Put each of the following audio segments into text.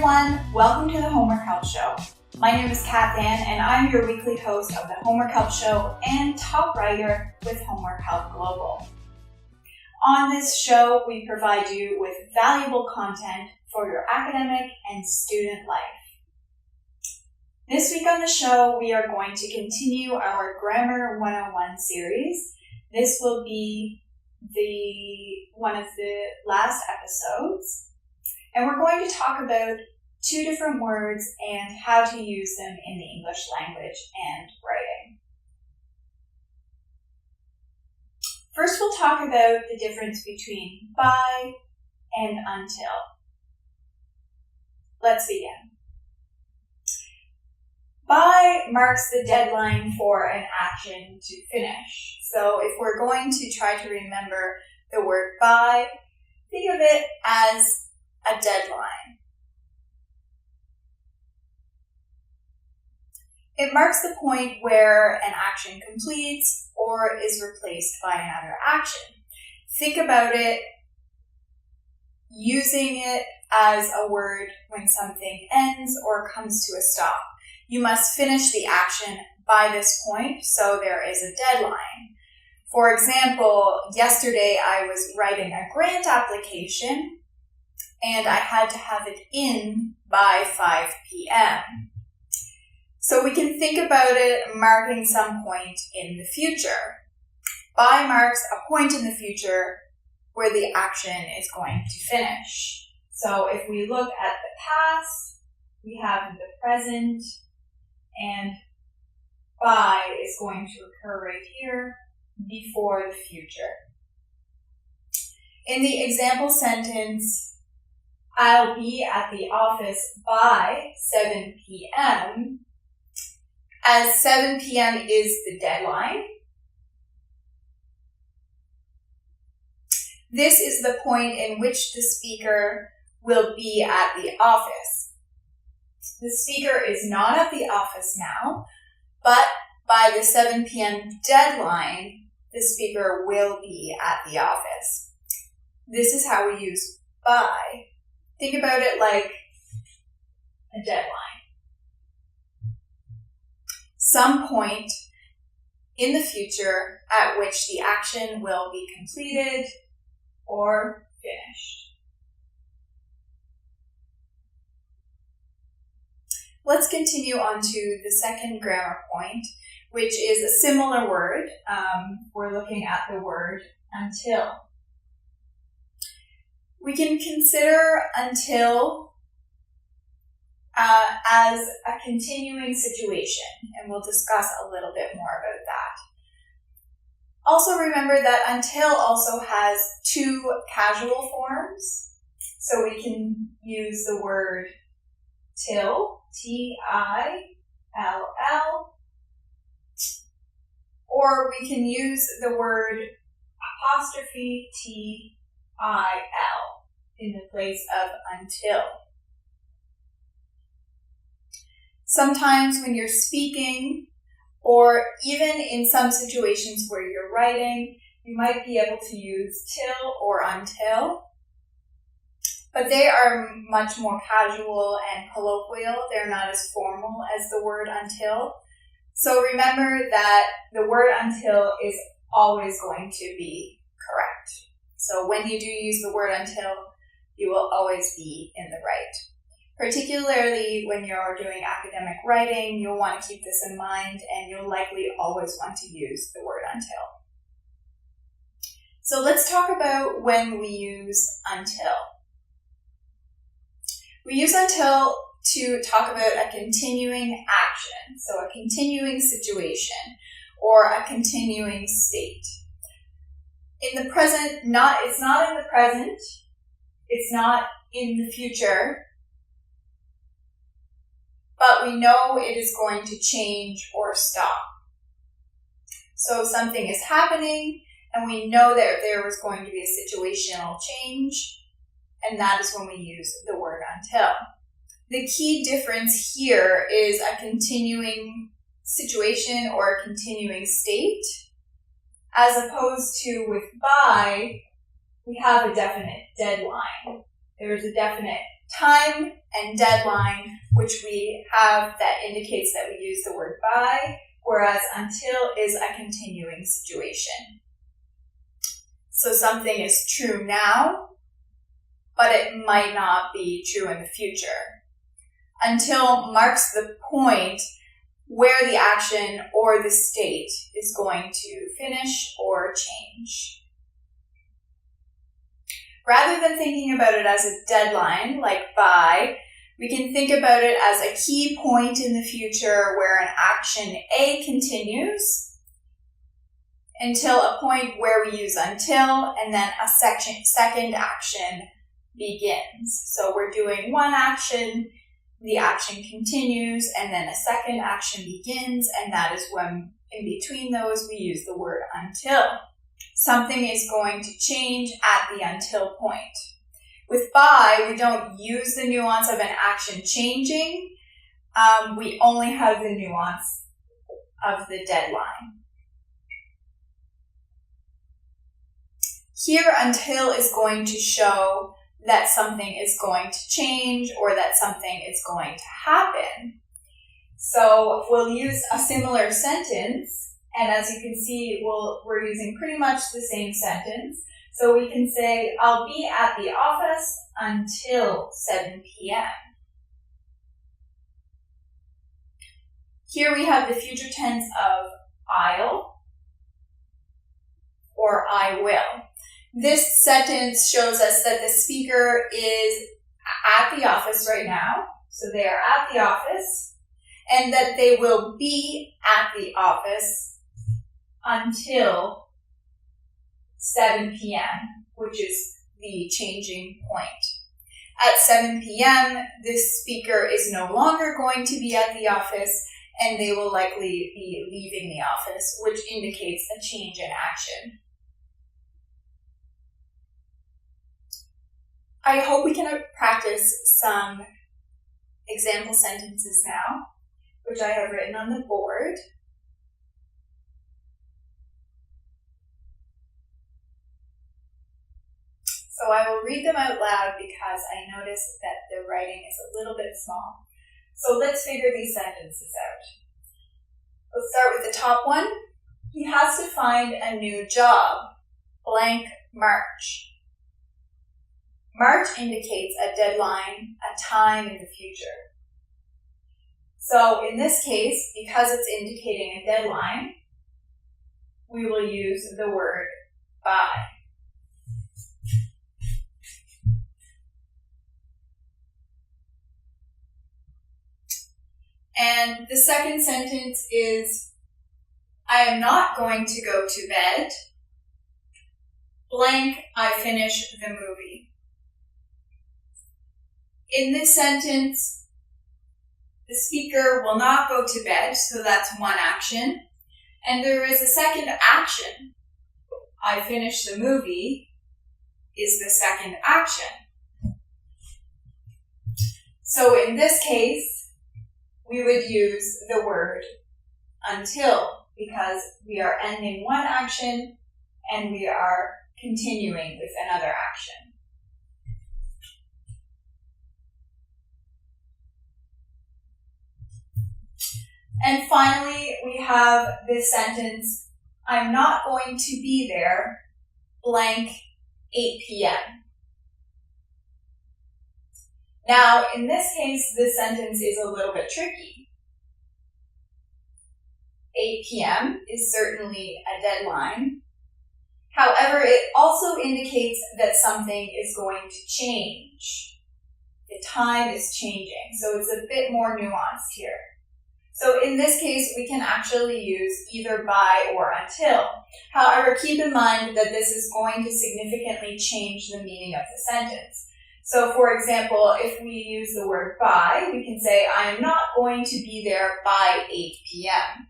everyone, welcome to the Homework Help Show. My name is Cath Anne and I'm your weekly host of the Homework Help Show and top writer with Homework Help Global. On this show, we provide you with valuable content for your academic and student life. This week on the show, we are going to continue our Grammar 101 series. This will be one of the last episodes. And we're going to talk about two different words and how to use them in the English language and writing. First, we'll talk about the difference between by and until. Let's begin. By marks the deadline for an action to finish. So if we're going to try to remember the word by, think of it as a deadline. It marks the point where an action completes or is replaced by another action. Think about it using it as a word when something ends or comes to a stop. You must finish the action by this point, so there is a deadline. For example, yesterday I was writing a grant application and I had to have it in by 5 p.m. So we can think about it marking some point in the future. By marks a point in the future where the action is going to finish. So if we look at the past, we have the present, and by is going to occur right here before the future. In the example sentence, I'll be at the office by 7 p.m. As 7 p.m. is the deadline, this is the point in which the speaker will be at the office. The speaker is not at the office now, but by the 7 p.m. deadline, the speaker will be at the office. This is how we use by. Think about it like a deadline. Some point in the future at which the action will be completed or finished. Let's continue on to the second grammar point, which is a similar word. We're looking at the word until. We can consider until as a continuing situation, and we'll discuss a little bit more about that. Also remember that until also has two casual forms, so we can use the word till, T-I-L-L, or we can use the word apostrophe T-I-L in the place of until. Sometimes when you're speaking, or even in some situations where you're writing, you might be able to use till or until, but they are much more casual and colloquial. They're not as formal as the word until. So remember that the word until is always going to be correct. So when you do use the word until, you will always be in the right. Particularly when you're doing academic writing, you'll want to keep this in mind, and you'll likely always want to use the word until. So let's talk about when we use until. We use until to talk about a continuing action, so a continuing situation, or a continuing state. In the present, it's not in the present, it's not in the future, but we know it is going to change or stop. So something is happening, and we know that there is going to be a situational change, and that is when we use the word until. The key difference here is a continuing situation or a continuing state, as opposed to with by, we have a definite deadline. There's a definite time and deadline, which we have that indicates that we use the word by, whereas until is a continuing situation. So something is true now, but it might not be true in the future. Until marks the point where the action or the state is going to finish or change. Rather than thinking about it as a deadline, like by, we can think about it as a key point in the future where an action A continues until a point where we use until, and then a second action begins. So we're doing one action, the action continues, and then a second action begins, and that is when in between those we use the word until. Something is going to change at the until point. With by, we don't use the nuance of an action changing. We only have the nuance of the deadline. Here, until is going to show that something is going to change or that something is going to happen. So we'll use a similar sentence. And as you can see, we're using pretty much the same sentence. So we can say, I'll be at the office until 7 p.m. Here we have the future tense of I'll or I will. This sentence shows us that the speaker is at the office right now. So they are at the office, and that they will be at the office until 7 p.m., which is the changing point. At 7 p.m., this speaker is no longer going to be at the office, and they will likely be leaving the office, which indicates a change in action. I hope we can practice some example sentences now, which I have written on the board. So I will read them out loud because I noticed that the writing is a little bit small. So let's figure these sentences out. Let's start with the top one. He has to find a new job. Blank March. March indicates a deadline, a time in the future. So in this case, because it's indicating a deadline, we will use the word by. And the second sentence is, I am not going to go to bed. Blank, I finish the movie. In this sentence, the speaker will not go to bed, so that's one action. And there is a second action. I finish the movie is the second action. So in this case, we would use the word until, because we are ending one action and we are continuing with another action. And finally, we have this sentence, I'm not going to be there, blank, 8 p.m. Now, in this case, this sentence is a little bit tricky. 8 p.m. is certainly a deadline. However, it also indicates that something is going to change. The time is changing, so it's a bit more nuanced here. So in this case, we can actually use either by or until. However, keep in mind that this is going to significantly change the meaning of the sentence. So for example, if we use the word by, we can say, I am not going to be there by 8 p.m.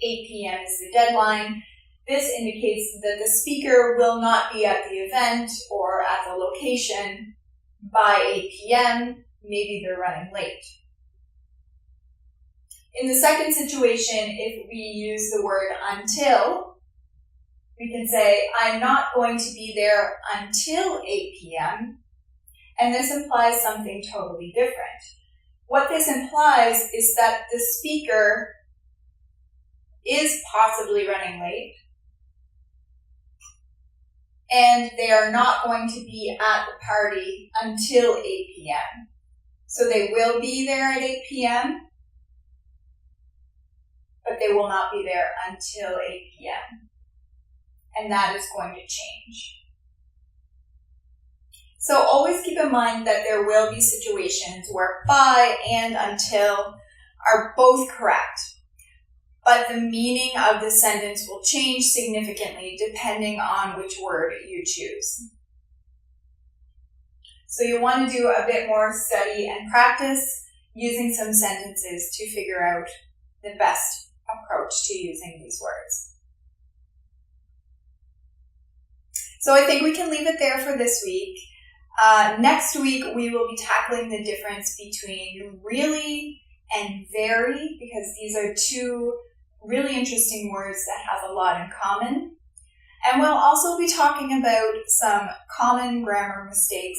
8 p.m. is the deadline. This indicates that the speaker will not be at the event or at the location by 8 p.m. Maybe they're running late. In the second situation, if we use the word until, we can say, I'm not going to be there until 8 p.m. And this implies something totally different. What this implies is that the speaker is possibly running late, and they are not going to be at the party until 8 p.m. So they will be there at 8 p.m., but they will not be there until 8 p.m. And that is going to change. So always keep in mind that there will be situations where by and until are both correct, but the meaning of the sentence will change significantly depending on which word you choose. So you want to do a bit more study and practice using some sentences to figure out the best approach to using these words. So I think we can leave it there for this week. Next week, we will be tackling the difference between really and very, because these are two really interesting words that have a lot in common. And we'll also be talking about some common grammar mistakes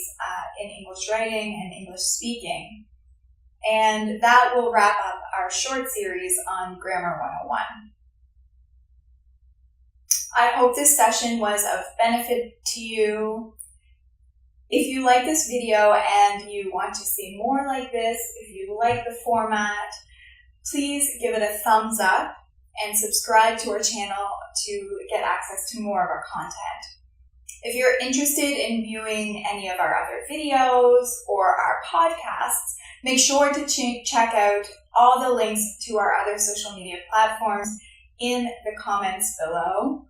in English writing and English speaking. And that will wrap up our short series on Grammar 101. I hope this session was of benefit to you. If you like this video and you want to see more like this, if you like the format, please give it a thumbs up and subscribe to our channel to get access to more of our content. If you're interested in viewing any of our other videos or our podcasts, make sure to check out all the links to our other social media platforms in the comments below.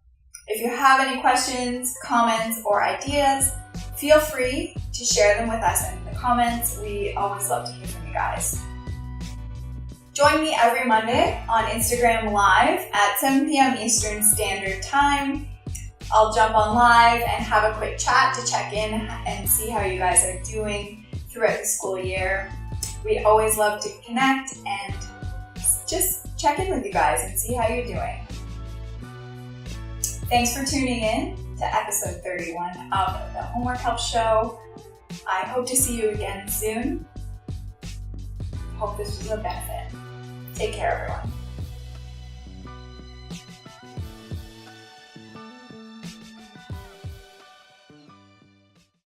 If you have any questions, comments, or ideas, feel free to share them with us in the comments. We always love to hear from you guys. Join me every Monday on Instagram Live at 7 p.m. Eastern Standard Time. I'll jump on live and have a quick chat to check in and see how you guys are doing throughout the school year. We always love to connect and just check in with you guys and see how you're doing. Thanks for tuning in to episode 31 of the Homework Help Show. I hope to see you again soon. Hope this was a benefit. Take care, everyone.